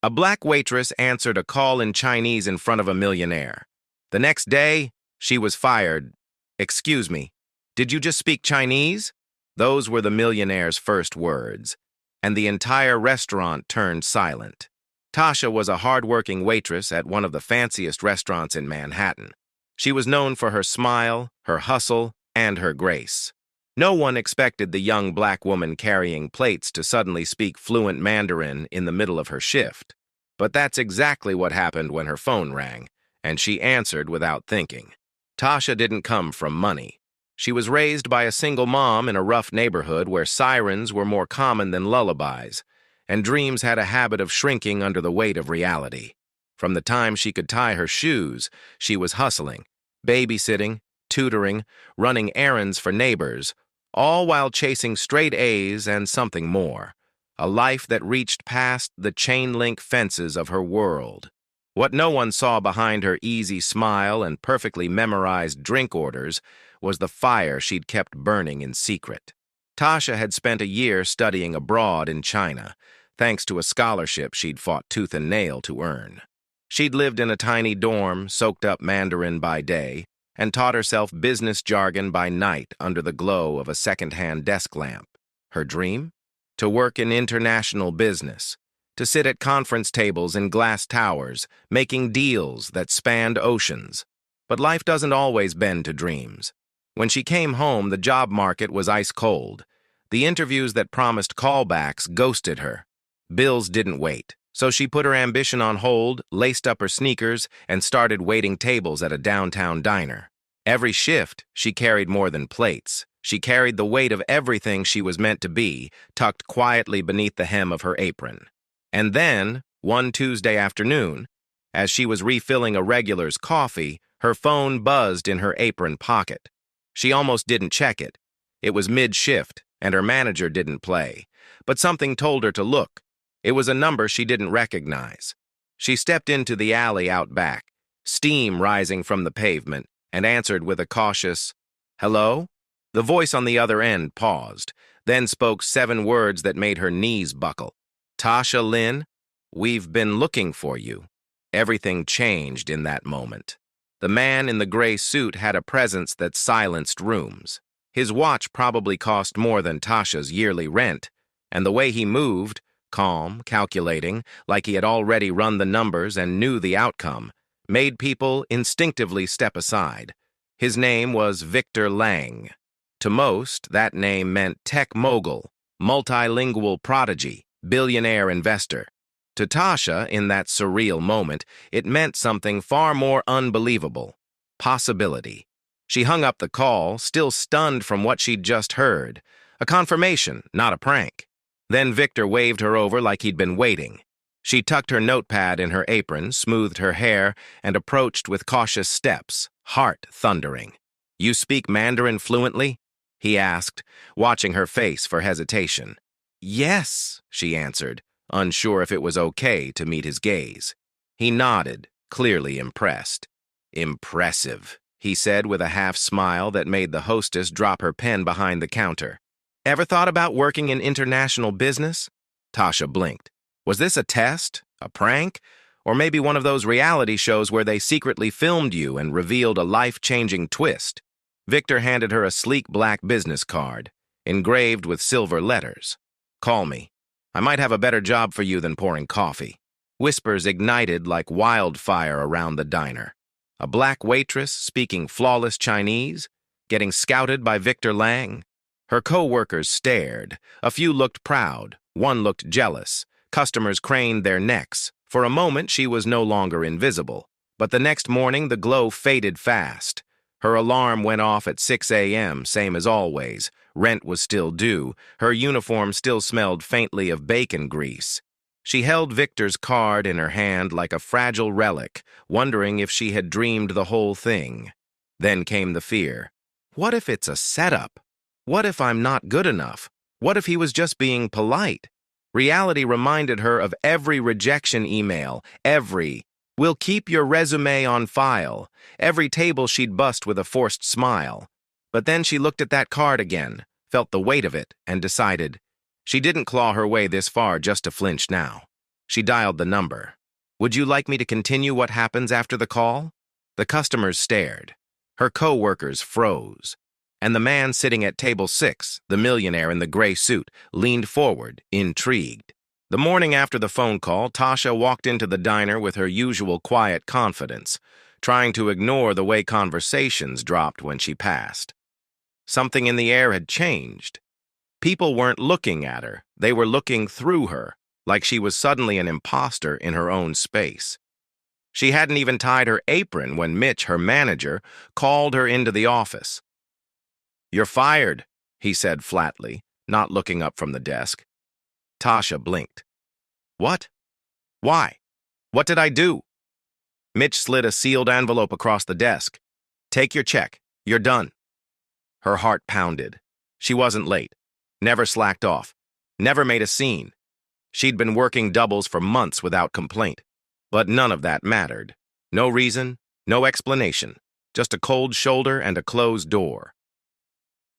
A black waitress answered a call in Chinese in front of a millionaire. The next day, she was fired. "Excuse me, did you just speak Chinese?" Those were the millionaire's first words, and the entire restaurant turned silent. Tasha was a hard-working waitress at one of the fanciest restaurants in Manhattan. She was known for her smile, her hustle, and her grace. No one expected the young black woman carrying plates to suddenly speak fluent Mandarin in the middle of her shift. But that's exactly what happened when her phone rang, and she answered without thinking. Tasha didn't come from money. She was raised by a single mom in a rough neighborhood where sirens were more common than lullabies, and dreams had a habit of shrinking under the weight of reality. From the time she could tie her shoes, she was hustling, babysitting, tutoring, running errands for neighbors, all while chasing straight A's and something more, a life that reached past the chain-link fences of her world. What no one saw behind her easy smile and perfectly memorized drink orders was the fire she'd kept burning in secret. Tasha had spent a year studying abroad in China, thanks to a scholarship she'd fought tooth and nail to earn. She'd lived in a tiny dorm, soaked up Mandarin by day, and taught herself business jargon by night under the glow of a second-hand desk lamp. Her dream? To work in international business, to sit at conference tables in glass towers, making deals that spanned oceans. But life doesn't always bend to dreams. When she came home, the job market was ice cold. The interviews that promised callbacks ghosted her. Bills didn't wait, so she put her ambition on hold, laced up her sneakers, and started waiting tables at a downtown diner. Every shift, she carried more than plates. She carried the weight of everything she was meant to be, tucked quietly beneath the hem of her apron. And then, one Tuesday afternoon, as she was refilling a regular's coffee, her phone buzzed in her apron pocket. She almost didn't check it. It was mid-shift, and her manager didn't play. But something told her to look. It was a number she didn't recognize. She stepped into the alley out back, steam rising from the pavement, and answered with a cautious, "Hello?" The voice on the other end paused, then spoke 7 words that made her knees buckle. "Tasha Lin, we've been looking for you." Everything changed in that moment. The man in the gray suit had a presence that silenced rooms. His watch probably cost more than Tasha's yearly rent, and the way he moved, calm, calculating, like he had already run the numbers and knew the outcome, made people instinctively step aside. His name was Victor Lang. To most, that name meant tech mogul, multilingual prodigy, billionaire investor. To Tasha, in that surreal moment, it meant something far more unbelievable: possibility. She hung up the call, still stunned from what she'd just heard. A confirmation, not a prank. Then Victor waved her over like he'd been waiting. She tucked her notepad in her apron, smoothed her hair, and approached with cautious steps, heart thundering. "You speak Mandarin fluently?" he asked, watching her face for hesitation. "Yes," she answered, unsure if it was okay to meet his gaze. He nodded, clearly impressed. "Impressive," he said with a half-smile that made the hostess drop her pen behind the counter. "Ever thought about working in international business?" Tasha blinked. Was this a test? A prank? Or maybe one of those reality shows where they secretly filmed you and revealed a life-changing twist? Victor handed her a sleek black business card, engraved with silver letters. "Call me. I might have a better job for you than pouring coffee." Whispers ignited like wildfire around the diner. A black waitress speaking flawless Chinese, getting scouted by Victor Lang. Her co-workers stared. A few looked proud. One looked jealous. Customers craned their necks. For a moment, she was no longer invisible. But the next morning, the glow faded fast. Her alarm went off at 6 a.m., same as always. Rent was still due. Her uniform still smelled faintly of bacon grease. She held Victor's card in her hand like a fragile relic, wondering if she had dreamed the whole thing. Then came the fear. What if it's a setup? What if I'm not good enough? What if he was just being polite? Reality reminded her of every rejection email, every "we'll keep your resume on file," every table she'd bust with a forced smile. But then she looked at that card again, felt the weight of it, and decided she didn't claw her way this far just to flinch now. She dialed the number. "Would you like me to continue what happens after the call?" The customers stared. Her co-workers froze. And the man sitting at table 6, the millionaire in the gray suit, leaned forward, intrigued. The morning after the phone call, Tasha walked into the diner with her usual quiet confidence, trying to ignore the way conversations dropped when she passed. Something in the air had changed. People weren't looking at her, they were looking through her, like she was suddenly an imposter in her own space. She hadn't even tied her apron when Mitch, her manager, called her into the office. "You're fired," he said flatly, not looking up from the desk. Tasha blinked. "What? Why? What did I do?" Mitch slid a sealed envelope across the desk. "Take your check. You're done." Her heart pounded. She wasn't late, never slacked off, never made a scene. She'd been working doubles for months without complaint. But none of that mattered. No reason, no explanation, just a cold shoulder and a closed door.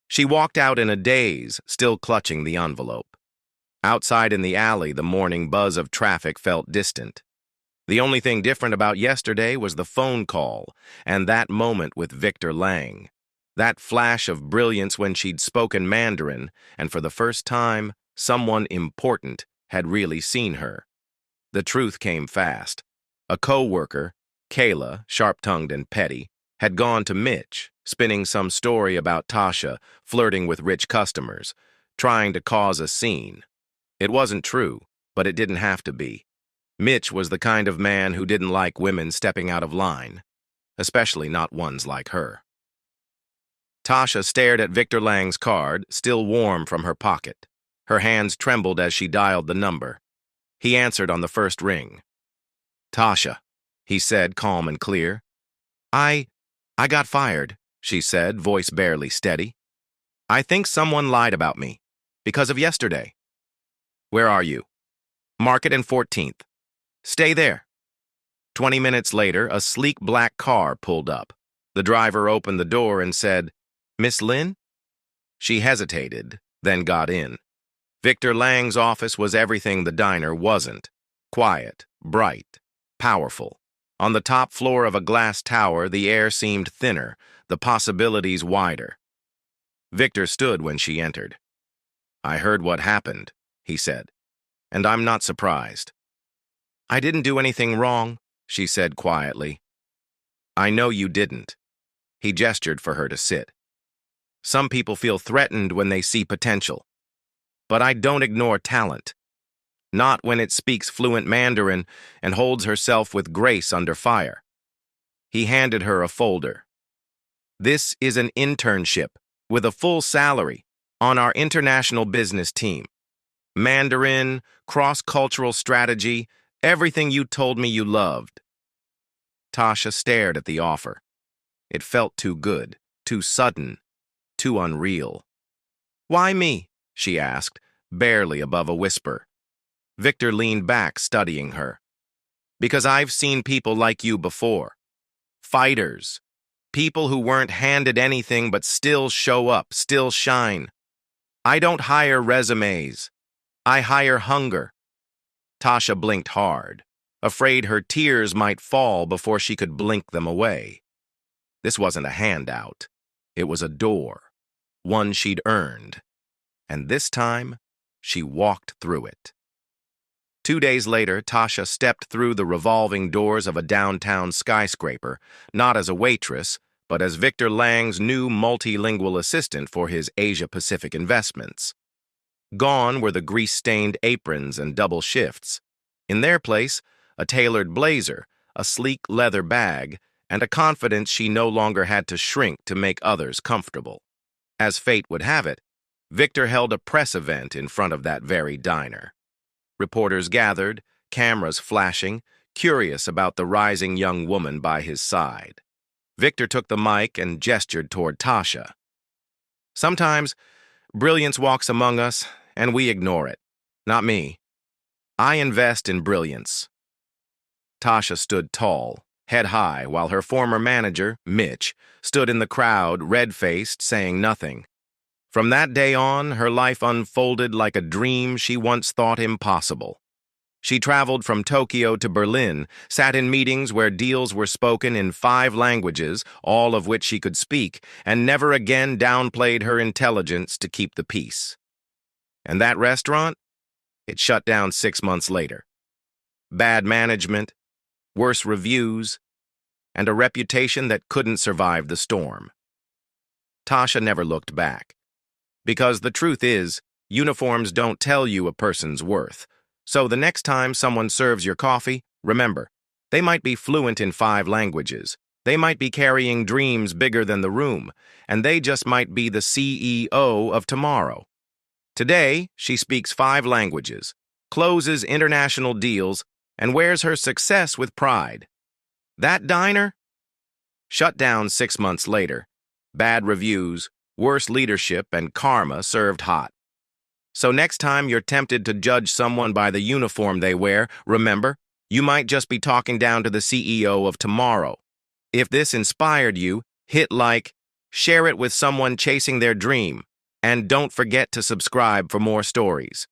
She walked out in a daze, still clutching the envelope. Outside in the alley, the morning buzz of traffic felt distant. The only thing different about yesterday was the phone call and that moment with Victor Lang. That flash of brilliance when she'd spoken Mandarin, and for the first time, someone important had really seen her. The truth came fast. A co-worker, Kayla, sharp-tongued and petty, had gone to Mitch, spinning some story about Tasha flirting with rich customers, trying to cause a scene. It wasn't true, but it didn't have to be. Mitch was the kind of man who didn't like women stepping out of line, especially not ones like her. Tasha stared at Victor Lang's card, still warm from her pocket. Her hands trembled as she dialed the number. He answered on the first ring. "Tasha," he said, calm and clear. I got fired," she said, voice barely steady. "I think someone lied about me, because of yesterday." "Where are you?" "Market and 14th. Stay there." 20 minutes later, a sleek black car pulled up. The driver opened the door and said, "Miss Lin?" She hesitated, then got in. Victor Lang's office was everything the diner wasn't. Quiet, bright, powerful. On the top floor of a glass tower, the air seemed thinner, the possibilities wider. Victor stood when she entered. "I heard what happened," he said, "and I'm not surprised." "I didn't do anything wrong," she said quietly. "I know you didn't." He gestured for her to sit. "Some people feel threatened when they see potential. But I don't ignore talent. Not when it speaks fluent Mandarin and holds herself with grace under fire." He handed her a folder. "This is an internship with a full salary on our international business team. Mandarin, cross-cultural strategy, everything you told me you loved." Tasha stared at the offer. It felt too good, too sudden, too unreal. "Why me?" she asked, barely above a whisper. Victor leaned back, studying her. "Because I've seen people like you before. Fighters. People who weren't handed anything but still show up, still shine. I don't hire resumes. I hire hunger." Tasha blinked hard, afraid her tears might fall before she could blink them away. This wasn't a handout. It was a door, one she'd earned. And this time, she walked through it. 2 days later, Tasha stepped through the revolving doors of a downtown skyscraper, not as a waitress, but as Victor Lang's new multilingual assistant for his Asia-Pacific investments. Gone were the grease-stained aprons and double shifts. In their place, a tailored blazer, a sleek leather bag, and a confidence she no longer had to shrink to make others comfortable. As fate would have it, Victor held a press event in front of that very diner. Reporters gathered, cameras flashing, curious about the rising young woman by his side. Victor took the mic and gestured toward Tasha. "Sometimes, brilliance walks among us, and we ignore it. Not me. I invest in brilliance." Tasha stood tall, head high, while her former manager, Mitch, stood in the crowd, red-faced, saying nothing. From that day on, her life unfolded like a dream she once thought impossible. She traveled from Tokyo to Berlin, sat in meetings where deals were spoken in 5 languages, all of which she could speak, and never again downplayed her intelligence to keep the peace. And that restaurant? It shut down 6 months later. Bad management, worse reviews, and a reputation that couldn't survive the storm. Tasha never looked back. Because the truth is, uniforms don't tell you a person's worth. So the next time someone serves your coffee, remember, they might be fluent in 5 languages. They might be carrying dreams bigger than the room, and they just might be the CEO of tomorrow. Today, she speaks 5 languages, closes international deals, and wears her success with pride. That diner? Shut down 6 months later. Bad reviews, worse leadership, and karma served hot. So next time you're tempted to judge someone by the uniform they wear, remember, you might just be talking down to the CEO of tomorrow. If this inspired you, hit like, share it with someone chasing their dream, and don't forget to subscribe for more stories.